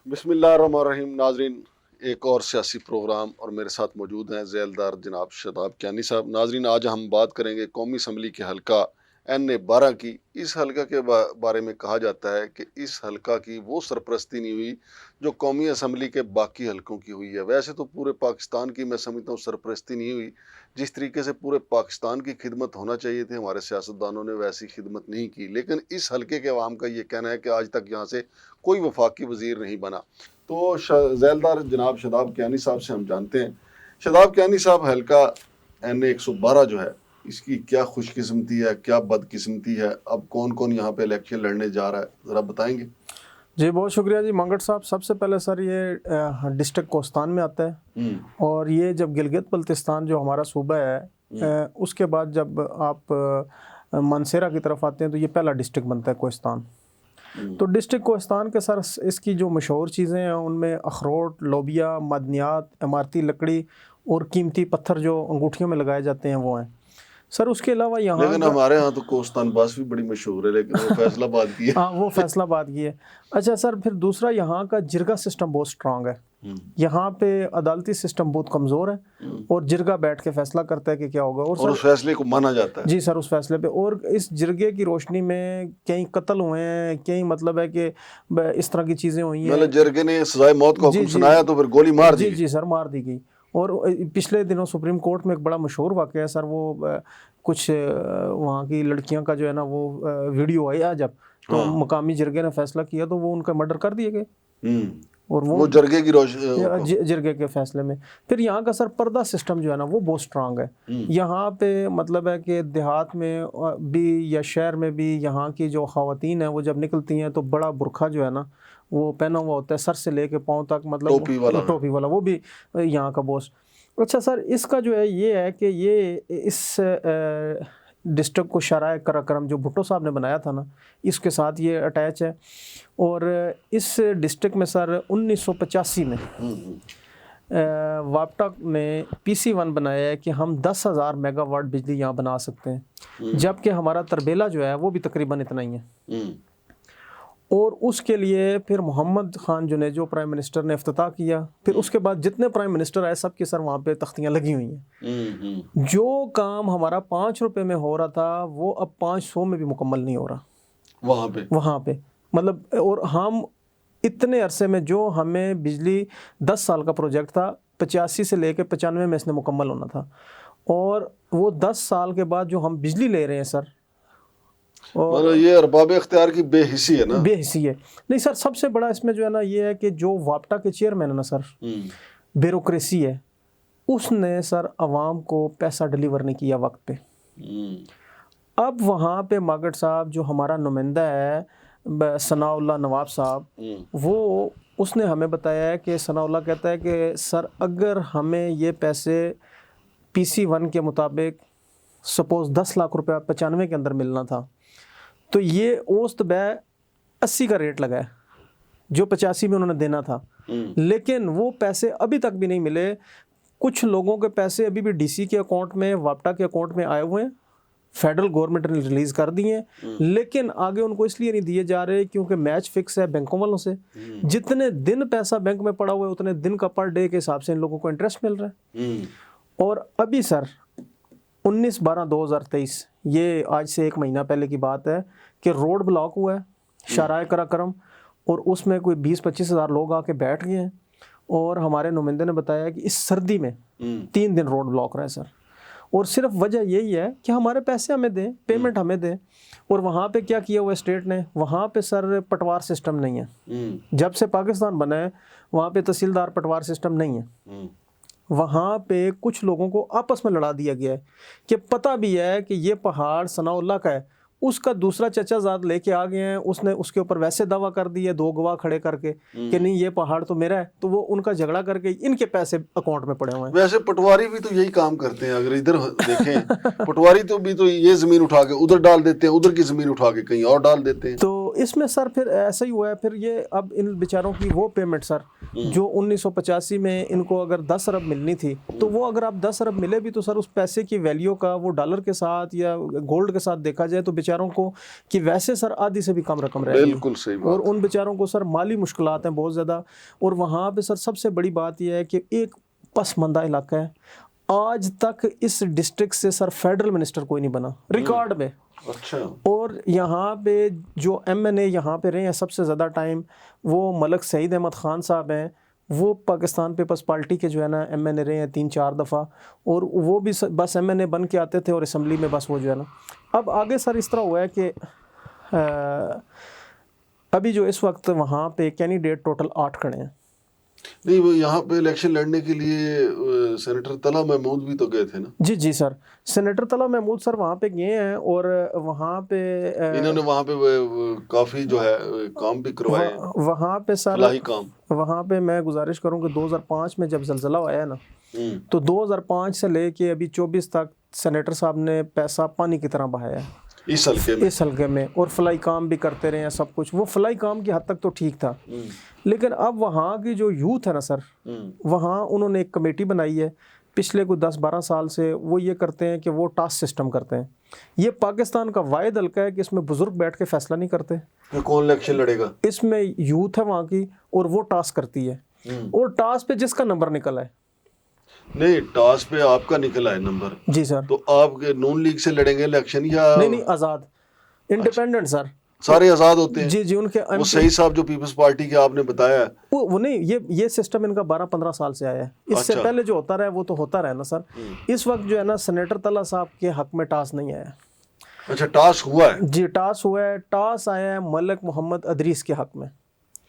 بسم اللہ الرحمن الرحیم. ناظرین، ایک اور سیاسی پروگرام اور میرے ساتھ موجود ہیں ذیلدار جناب شاداب کیانی صاحب. ناظرین، آج ہم بات کریں گے قومی اسمبلی کے حلقہ NA-12 کی. اس حلقہ کے بارے میں کہا جاتا ہے کہ اس حلقہ کی وہ سرپرستی نہیں ہوئی جو قومی اسمبلی کے باقی حلقوں کی ہوئی ہے. ویسے تو پورے پاکستان کی میں سمجھتا ہوں سرپرستی نہیں ہوئی. جس طریقے سے پورے پاکستان کی خدمت ہونا چاہیے تھی ہمارے سیاستدانوں نے ویسی خدمت نہیں کی. لیکن اس حلقے کے عوام کا یہ کہنا ہے کہ آج تک یہاں سے کوئی وفاقی وزیر نہیں بنا. تو ذیلدار جناب شاداب کیانی صاحب سے ہم جانتے ہیں. شاداب کیانی صاحب، حلقہ NA-112 جو ہے، اس کی کیا خوش قسمتی ہے، کیا بد قسمتی ہے؟ اب کون کون یہاں پہ الیکشن لڑنے جا رہا ہے، ذرا بتائیں گے. جی بہت شکریہ جی مانگٹ صاحب. سب سے پہلے سر یہ ڈسٹرکٹ کوستان میں آتا ہے، اور یہ جب گلگت بلتستان جو ہمارا صوبہ ہے اس کے بعد جب آپ مانسہرہ کی طرف آتے ہیں تو یہ پہلا ڈسٹرکٹ بنتا ہے کوہستان. تو ڈسٹرکٹ کوہستان کے سر اس کی جو مشہور چیزیں ہیں ان میں اخروٹ، لوبیا، معدنیات، عمارتی لکڑی اور قیمتی پتھر جو انگوٹھیوں میں لگائے جاتے ہیں وہ ہیں سر. اس کے علاوہ یہاں لیکن ہمارے ہاں تو کوہستان باس بھی بڑی مشہور ہے، لیکن وہ فیصل آباد کی ہے. ہاں وہ فیصل آباد کی ہے. اچھا سر، پھر دوسرا یہاں کا جرگہ سسٹم بہت سٹرانگ ہے. یہاں پہ عدالتی سسٹم بہت کمزور ہے اور جرگہ بیٹھ کے فیصلہ کرتا ہے کہ کیا ہوگا، اور اس فیصلے کو مانا جاتا ہے. جی سر، اس فیصلے پہ. اور اس جرگے کی روشنی میں کئی قتل ہوئے ہیں، کئی مطلب ہے کہ اس طرح کی چیزیں ہوئی ہیں. مطلب جرگے نے سزائے موت کا حکم سنایا تو پھر گولی مار دی. جی سر، مار دی گئی. اور پچھلے دنوں سپریم کورٹ میں ایک بڑا مشہور واقعہ ہے سر. وہ کچھ وہاں کی لڑکیاں کا جو ہے نا وہ ویڈیو آیا جب تو مقامی جرگے نے فیصلہ کیا تو وہ ان کا مرڈر کر دیے گئے، اور وہ جرگے کی جرگے کے فیصلے میں. پھر یہاں کا سر پردہ سسٹم جو ہے نا وہ بہت سٹرانگ ہے. یہاں پہ مطلب ہے کہ دیہات میں بھی یا شہر میں بھی یہاں کی جو خواتین ہیں وہ جب نکلتی ہیں تو بڑا برقع جو ہے نا وہ پہنا ہوا ہوتا ہے سر سے لے کے پاؤں تک، مطلب ٹوپی والا، وہ بھی یہاں کا بوس. اچھا سر، اس کا جو ہے یہ ہے کہ یہ اس ڈسٹرکٹ کو شاہراہ قراقرم جو بھٹو صاحب نے بنایا تھا نا اس کے ساتھ یہ اٹیچ ہے. اور اس ڈسٹرکٹ میں سر 1985 میں واپٹا نے PC-1 بنایا ہے کہ ہم 10,000 میگا واٹ بجلی یہاں بنا سکتے ہیں، جبکہ ہمارا تربیلا جو ہے وہ بھی تقریباً اتنا ہی ہے. اور اس کے لیے پھر محمد خان جنیجو پرائم منسٹر نے افتتاح کیا. پھر اس کے بعد جتنے پرائم منسٹر آئے سب کے سر وہاں پہ تختیاں لگی ہوئی ہیں. جو کام ہمارا 5 روپے میں ہو رہا تھا وہ اب 500 میں بھی مکمل نہیں ہو رہا وہاں پہ. مطلب اور ہم اتنے عرصے میں جو ہمیں بجلی 10 سال کا پروجیکٹ تھا 85 سے لے کے 95 میں اس نے مکمل ہونا تھا، اور وہ 10 سال کے بعد جو ہم بجلی لے رہے ہیں سر، اور یہ ارباب اختیار کی بے حسی ہے نا. بے حسی ہے. نہیں سر، سب سے بڑا اس میں جو ہے نا یہ ہے کہ جو واپٹا کے چیئرمین ہے نا سر، بیوروکریسی ہے، اس نے سر عوام کو پیسہ ڈیلیور نہیں کیا وقت پہ. اب وہاں پہ ماگٹ صاحب جو ہمارا نمائندہ ہے ثناء اللہ نواب صاحب، وہ اس نے ہمیں بتایا ہے کہ ثناء اللہ کہتا ہے کہ سر اگر ہمیں یہ پیسے PC-1 کے مطابق سپوز 10 لاکھ روپے 95 کے اندر ملنا تھا تو یہ اوسط بے 80 کا ریٹ لگا ہے جو 85 میں انہوں نے دینا تھا، لیکن وہ پیسے ابھی تک بھی نہیں ملے. کچھ لوگوں کے پیسے ابھی بھی DC کے اکاؤنٹ میں، واپٹا کے اکاؤنٹ میں آئے ہوئے ہیں، فیڈرل گورنمنٹ نے ریلیز کر دیے ہیں، لیکن آگے ان کو اس لیے نہیں دیے جا رہے کیونکہ میچ فکس ہے بینکوں والوں سے. جتنے دن پیسہ بینک میں پڑا ہوا ہے اتنے دن کا پر ڈے کے حساب سے ان لوگوں کو انٹرسٹ مل رہا ہے. اور ابھی سر 19/12/2023 یہ آج سے 1 مہینہ پہلے کی بات ہے کہ روڈ بلاک ہوا ہے شاہراہ قراقرم، اور اس میں کوئی 20-25 ہزار لوگ آ کے بیٹھ گئے ہیں. اور ہمارے نمائندے نے بتایا کہ اس سردی میں 3 دن روڈ بلاک رہا ہے سر، اور صرف وجہ یہی ہے کہ ہمارے پیسے ہمیں دیں، پیمنٹ ہمیں دیں. اور وہاں پہ کیا کیا ہوا اسٹیٹ نے، وہاں پہ سر پٹوار سسٹم نہیں ہے. جب سے پاکستان بنا ہے وہاں پہ تحصیلدار پٹوار سسٹم نہیں ہے. وہاں پہ کچھ لوگوں کو آپس میں لڑا دیا گیا ہے کہ پتہ بھی ہے کہ یہ پہاڑ ثناء اللہ کا ہے، اس کا دوسرا چچا زاد لے کے آ گئے ہیں، اس نے اس کے اوپر ویسے دعویٰ کر دی ہے 2 گواہ کھڑے کر کے کہ نہیں یہ پہاڑ تو میرا ہے، تو وہ ان کا جھگڑا کر کے ان کے پیسے اکاؤنٹ میں پڑے ہوئے ہیں. ویسے پٹواری بھی تو یہی کام کرتے ہیں، اگر ادھر دیکھیں پٹواری تو بھی تو یہ زمین اٹھا کے ادھر ڈال دیتے ہیں، ادھر کی زمین اٹھا کے کہیں اور ڈال دیتے ہیں. تو اس میں سر پھر ایسا ہی ہوا ہے، پھر یہ اب ان بیچاروں کی وہ پیمنٹ سر جو 1985 میں ان کو اگر 10 ارب ملنی تھی، تو وہ اگر آپ 10 ارب ملے بھی تو سر اس پیسے کی ویلیو کا وہ ڈالر کے ساتھ یا گولڈ کے ساتھ دیکھا جائے تو بیچاروں کو کہ ویسے سر آدھی سے بھی کم رقم رہ گئی، بالکل صحیح بات، اور ان بیچاروں کو سر مالی مشکلات ہیں بہت زیادہ. اور وہاں پہ سر سب سے بڑی بات یہ ہے کہ ایک پسماندہ علاقہ ہے. آج تک اس ڈسٹرکٹ سے سر فیڈرل منسٹر کوئی نہیں بنا ریکارڈ میں. اچھا. اور یہاں پہ جو ایم این اے یہاں پہ رہے ہیں سب سے زیادہ ٹائم وہ ملک سعید احمد خان صاحب ہیں. وہ پاکستان پیپلز پارٹی کے جو ہے نا ایم این اے رہے ہیں 3-4 دفعہ، اور وہ بھی بس ایم این اے بن کے آتے تھے اور اسمبلی میں بس وہ جو ہے نا. اب آگے سر اس طرح ہوا ہے کہ ابھی جو اس وقت وہاں پہ کینڈیڈیٹ ٹوٹل 8 کھڑے ہیں. نہیں وہ یہاں پہ الیکشن لڑنے کے لیے سینیٹر طلحہ محمود بھی تو گئے تھے نا؟ جی جی سر، سینیٹر طلحہ محمود سر وہاں پہ گئے ہیں، اور وہاں پہ انہوں نے وہاں پہ کافی جو ہے کام بھی کروائے ہیں وہاں پہ سر. فلاحی کام. وہاں پہ میں گزارش کروں کہ 2005 میں جب زلزلہ آیا نا، تو 2005 سے لے کے ابھی 24 تک سینیٹر صاحب نے پیسہ پانی کی طرح بہایا ہے اس حلقے میں، اور فلائی کام بھی کرتے رہے ہیں سب کچھ. وہ فلائی کام کی حد تک تو ٹھیک تھا، لیکن اب وہاں کی جو یوتھ ہے نا سر، وہاں انہوں نے ایک کمیٹی بنائی ہے پچھلے کوئی 10-12 سال سے. وہ یہ کرتے ہیں کہ وہ ٹاسک سسٹم کرتے ہیں. یہ پاکستان کا واحد حلقہ ہے کہ اس میں بزرگ بیٹھ کے فیصلہ نہیں کرتے کون الیکشن لڑے گا. اس میں یوتھ ہے وہاں کی، اور وہ ٹاسک کرتی ہے، اور ٹاسک پہ جس کا نمبر نکلا ہے. نہیں ٹاس پہ آپ کا نکلا ہے نمبر. جی سر. تو آپ نون لیگ سے لڑیں گے الیکشن یا نہیں آزاد انڈیپینڈنٹ سر؟ سارے آزاد ہوتے ہیں. جی جی. ان کے وہ صحیح صاحب جو پیپلز پارٹی کے آپ نے بتایا وہ نہیں، یہ سسٹم ان کا 12-15 سال سے آیا ہے. اس سے پہلے جو ہوتا رہا وہ تو ہوتا رہا نا سر. اس وقت جو ہے نا سینیٹر طلحہ صاحب کے حق میں ٹاس نہیں آیا. اچھا ٹاس ہوا ہے؟ جی ٹاس ہوا ہے. ٹاس آیا ہے ملک محمد ادریس کے حق میں.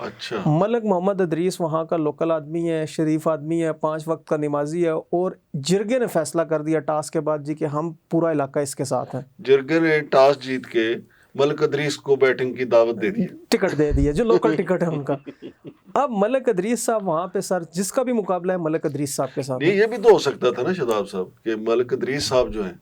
اچھا. ملک محمد ادریس وہاں کا لوکل آدمی ہے، شریف آدمی ہے، 5 وقت کا نمازی ہے، اور جرگے نے فیصلہ کر دیا ٹاس کے بعد جی کہ ہم پورا علاقہ اس کے ساتھ ہیں. جرگے نے ٹاس جیت کے ملک ادریس کو بیٹنگ کی دعوت دے دی، ٹکٹ دے دیا جو لوکل ٹکٹ ہے ان کا. اب ملک ادریس صاحب وہاں پہ سر جس کا بھی مقابلہ ہے ملک ادریس صاحب کے ساتھ. نہیں یہ بھی تو ہو سکتا تھا نا شاداب صاحب کہ ملک ادریس صاحب جو ہیں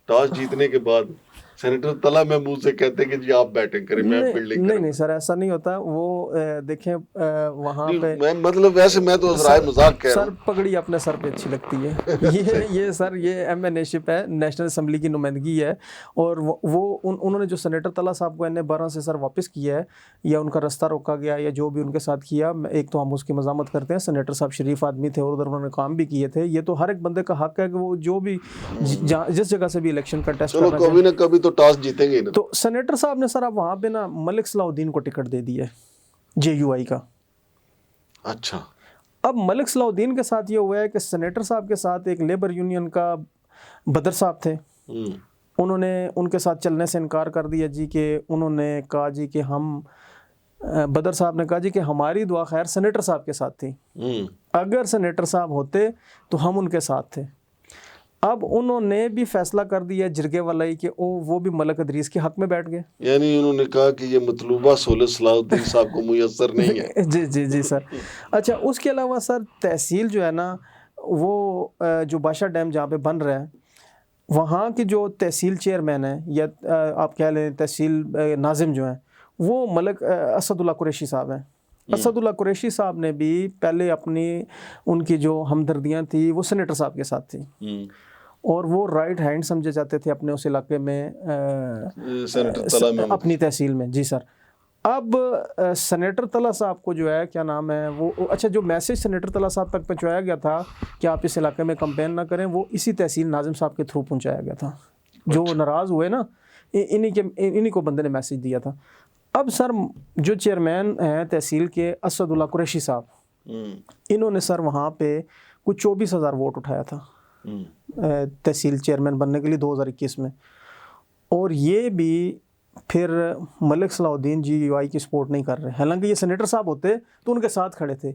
ٹاس جیتنے کے بعد سینیٹر طلحہ محمود سے کہتے ہیں کہ جی آپ بیٹنگ کریں میں فیلڈنگ کروں. نہیں سر ایسا نہیں ہوتا. وہ دیکھیں وہاں پہ میں مطلب ویسے میں تو ذرائع مذاق کہہ رہا ہوں. سر پگڑی اپنے سر پہ اچھی لگتی ہے. یہ سر یہ ایم این اے شپ ہے، نیشنل اسمبلی کی نمائندگی ہے. اور وہ انہوں نے جو سینیٹر طلحہ صاحب کو NA-12 سے سر واپس کیا ہے یا ان کا رستہ روکا گیا یا جو بھی ان کے ساتھ کیا، ایک تو ہم اس کی مذمت کرتے ہیں. سینیٹر صاحب شریف آدمی تھے اور ادھر انہوں نے کام بھی کیے تھے. یہ تو ہر ایک بندے کا حق ہے کہ وہ جو بھی جس جگہ سے بھی الیکشن کنٹیسٹ کرنا چلو کبھی نہ کبھی تو ٹاس جیتیں گے. تو سینیٹر صاحب نے سر اب وہاں پہ نا ملک صلاح الدین کو ٹکٹ دے دی ہے JUI کا. اچھا. اب ملک صلاح الدین کے ساتھ یہ ہوا ہے کہ سینیٹر صاحب کے ساتھ ایک لیبر یونین کا بدر صاحب تھے. انہوں نے ان کے ساتھ چلنے سے انکار کر دیا جی کہ انہوں نے کہا جی کہ ہم بدر صاحب نے کہا جی کہ ہماری دعا خیر سینیٹر صاحب کے ساتھ تھی، اگر سینیٹر صاحب ہوتے تو ہم ان کے ساتھ تھے. اب انہوں نے بھی فیصلہ کر دیا جرگے والا ہی کہ وہ بھی ملک ادریس کے حق میں بیٹھ گئے. یعنی انہوں نے کہا کہ یہ مطلوبہ سہولت صلاح الدین صاحب کو میسر نہیں ہے. جی جی جی سر. اچھا اس کے علاوہ سر تحصیل جو ہے نا وہ جو بادشاہ ڈیم جہاں پہ بن رہا ہے وہاں کی جو تحصیل چیئرمین ہیں یا آپ کہہ لیں تحصیل ناظم جو ہیں وہ ملک اسد اللہ قریشی صاحب ہیں. اسد اللہ قریشی صاحب نے بھی پہلے اپنی ان کی جو ہمدردیاں تھی وہ سینیٹر صاحب کے ساتھ تھی اور وہ رائٹ ہینڈ سمجھے جاتے تھے اپنے اس علاقے میں اپنی تحصیل میں. جی سر. اب سینیٹر طلحہ صاحب کو جو ہے کیا نام ہے وہ اچھا جو میسیج سینیٹر طلحہ صاحب تک پہنچایا گیا تھا کہ آپ اس علاقے میں کمپین نہ کریں وہ اسی تحصیل ناظم صاحب کے تھرو پہنچایا گیا تھا. جو ناراض ہوئے نا انہی کو بندے نے میسیج دیا تھا. اب سر جو چیئرمین ہیں تحصیل کے اسد اللہ قریشی صاحب انہوں نے سر وہاں پہ کچھ 24,000 ووٹ اٹھایا تھا تحصیل چیئرمین بننے کے لیے 2021 میں. اور یہ بھی پھر ملک صلاح الدین JUI کی سپورٹ نہیں کر رہے، حالانکہ یہ سینیٹر صاحب ہوتے تو ان کے ساتھ کھڑے تھے.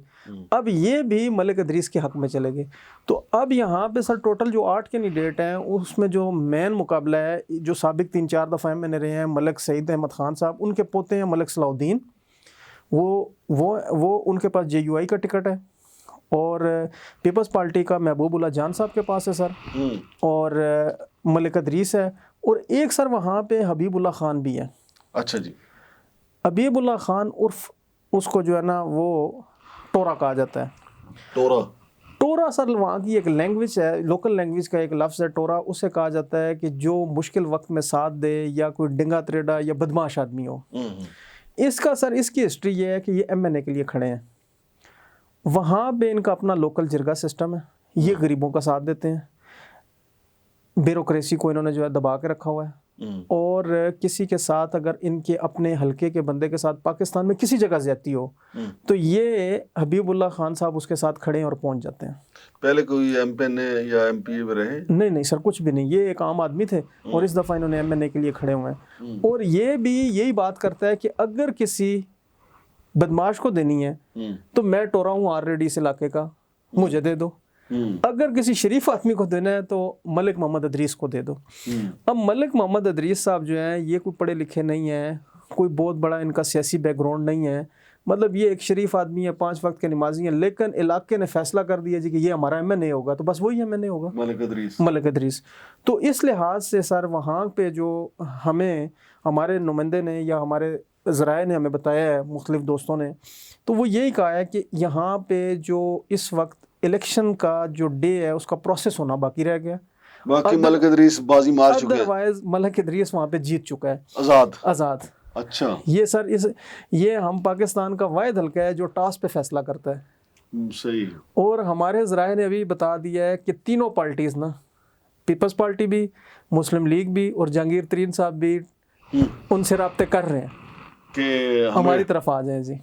اب یہ بھی ملک ادریس کے حق میں چلے گئے. تو اب یہاں پہ سر ٹوٹل جو 8 کینڈیڈیٹ ہیں اس میں جو مین مقابلہ ہے جو سابق 3-4 دفعہ میں نے رہے ہیں ملک سعید احمد خان صاحب، ان کے پوتے ہیں ملک صلاح الدین، وہ ان کے پاس JUI کا ٹکٹ ہے اور پیپلز پارٹی کا محبوب اللہ جان صاحب کے پاس ہے سر اور ملک ادریس ہے اور ایک سر وہاں پہ حبیب اللہ خان بھی ہے. اچھا جی. حبیب اللہ خان عرف اس کو جو ہے نا وہ ٹورا کہا جاتا ہے. ٹورا سر وہاں کی ایک لینگویج ہے, لوکل لینگویج کا ایک لفظ ہے ٹورا. اسے کہا جاتا ہے کہ جو مشکل وقت میں ساتھ دے یا کوئی ڈنگا تریڈا یا بدماش آدمی ہو. اس کا سر اس کی ہسٹری یہ ہے کہ یہ ایم این اے کے لیے کھڑے ہیں. وہاں پہ ان کا اپنا لوکل جرگا سسٹم ہے, یہ غریبوں کا ساتھ دیتے ہیں. بیوروکریسی کو انہوں نے جو ہے دبا کے رکھا ہوا ہے. اور کسی کے ساتھ اگر ان کے اپنے حلقے کے بندے کے ساتھ پاکستان میں کسی جگہ زیادتی ہو تو یہ حبیب اللہ خان صاحب اس کے ساتھ کھڑے ہیں اور پہنچ جاتے ہیں. پہلے کوئی ایم پی نے یا ایم پی رہے؟ نہیں سر, کچھ بھی نہیں. یہ ایک عام آدمی تھے اور اس دفعہ انہوں نے ایم این اے کے لیے کھڑے ہوئے ہیں. اور یہ بھی یہی بات کرتا ہے کہ اگر کسی بدماش کو دینی ہے تو میں ٹورا ہوں آلریڈی اس علاقے کا, مجھے دے دو. اگر کسی شریف آدمی کو دینا ہے تو ملک محمد ادریس کو دے دو. اب ملک محمد ادریس صاحب جو ہیں یہ کوئی پڑھے لکھے نہیں ہیں, کوئی بہت بڑا ان کا سیاسی بیک گراؤنڈ نہیں ہے. مطلب یہ ایک شریف آدمی ہے, 5 وقت کے نمازی ہیں, لیکن علاقے نے فیصلہ کر دیا جی کہ یہ ہمارا ایم این اے ہوگا, تو بس وہی ایم این اے ہوگا, ملک ادریس. تو اس لحاظ سے سر وہاں پہ جو ہمیں ہمارے نمائندے نے یا ہمارے ذرائع نے ہمیں بتایا ہے, مختلف دوستوں نے, تو وہ یہی کہا ہے کہ یہاں پہ جو اس وقت الیکشن کا جو ڈے ہے اس کا پروسیس ہونا باقی رہ گیا. باقی ملک ادریس بازی مار چکے ہیں, ادروائز ملک ادریس وہاں پہ جیت چکا ہے, آزاد. اچھا, یہ سر یہ ہم پاکستان کا واحد حلقہ ہے جو ٹاس پہ فیصلہ کرتا ہے. صحیح. اور ہمارے ذرائع نے ابھی بتا دیا ہے کہ تینوں پارٹیز نا, پیپلز پارٹی بھی, مسلم لیگ بھی اور جہانگیر ترین صاحب بھی ان سے رابطے کر رہے ہیں کہ ہماری طرف آ جائیں. جی,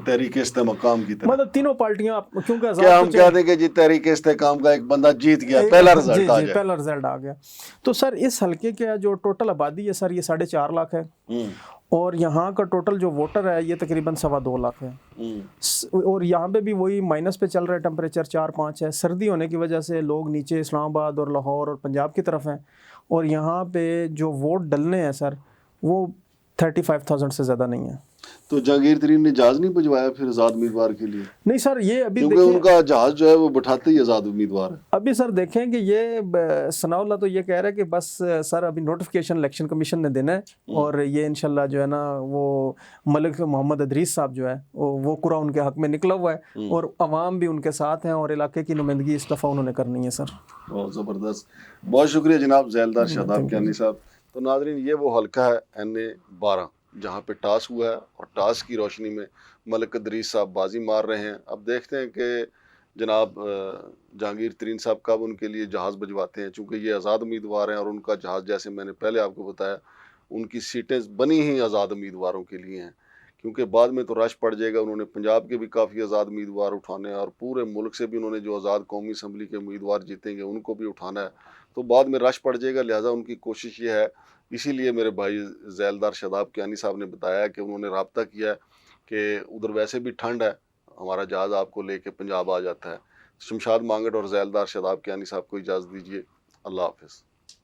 تحریک استحکام کی طرف, مطلب تینوں پارٹیاں کیونکہ کیا ہم کہہ دیں کہ جی تحریک استحکام کا ایک بندہ جیت گیا, پہلا رزلٹ آ جائے. پہلا رزلٹ آ گیا. تو سر اس حلقے کا جو ٹوٹل آبادی ہے سر یہ 4.5 لاکھ ہے, اور یہاں کا ٹوٹل جو ووٹر ہے یہ تقریباً 2.25 لاکھ ہے. اور یہاں پہ بھی وہی مائنس پہ چل رہا ہے, ٹمپریچر 4-5 ہے. سردی ہونے کی وجہ سے لوگ نیچے اسلام آباد اور لاہور اور پنجاب کی طرف ہیں, اور یہاں پہ جو ووٹ ڈلنے ہیں سر وہ 35,000 سے زیادہ نہیں ہیں. تو جہانگیر ترین نے جہاز نہیں بھجوایا پھر آزاد امیدوار کے لیے؟ نہیں سر, یہ ابھی کیونکہ ان کا جہاز جو ہے وہ بٹھاتے ہی آزاد امیدوار ہے. ابھی سر دیکھیں کہ یہ ثناء اللہ تو یہ کہہ رہا ہے کہ بس سر ابھی نوٹیفیکیشن الیکشن کمیشن نے دینا ہے, اور یہ انشاءاللہ جو ہے نا وہ ملک محمد ادریس صاحب جو ہے وہ قرآن ان کے حق میں نکلا ہوا ہے, اور عوام بھی ان کے ساتھ ہیں, اور علاقے کی نمائندگی اس دفعہ انہوں نے کرنی ہے. سر بہت زبردست, بہت شکریہ جناب ذیلدار شاداب کیانی صاحب. تو ناظرین یہ وہ حلقہ ہے NA-12 جہاں پہ ٹاس ہوا ہے, اور ٹاس کی روشنی میں ملک ادریس صاحب بازی مار رہے ہیں. اب دیکھتے ہیں کہ جناب جہانگیر ترین صاحب کب ان کے لیے جہاز بھجواتے ہیں, چونکہ یہ آزاد امیدوار ہیں, اور ان کا جہاز جیسے میں نے پہلے آپ کو بتایا ان کی سیٹیں بنی ہی آزاد امیدواروں کے لیے ہیں, کیونکہ بعد میں تو رش پڑ جائے گا. انہوں نے پنجاب کے بھی کافی آزاد امیدوار اٹھانے ہیں, اور پورے ملک سے بھی انہوں نے جو آزاد قومی اسمبلی کے امیدوار جیتیں گے ان کو بھی اٹھانا ہے, تو بعد میں رش پڑ جائے گا. لہٰذا ان کی کوشش یہ ہے, اسی لیے میرے بھائی ذیلدار شاداب کیانی صاحب نے بتایا کہ انہوں نے رابطہ کیا ہے کہ ادھر ویسے بھی ٹھنڈ ہے, ہمارا جہاز آپ کو لے کے پنجاب آ جاتا ہے. شمشاد مانگٹ اور ذیلدار شاداب کیانی صاحب کو اجازت دیجیے. اللہ حافظ.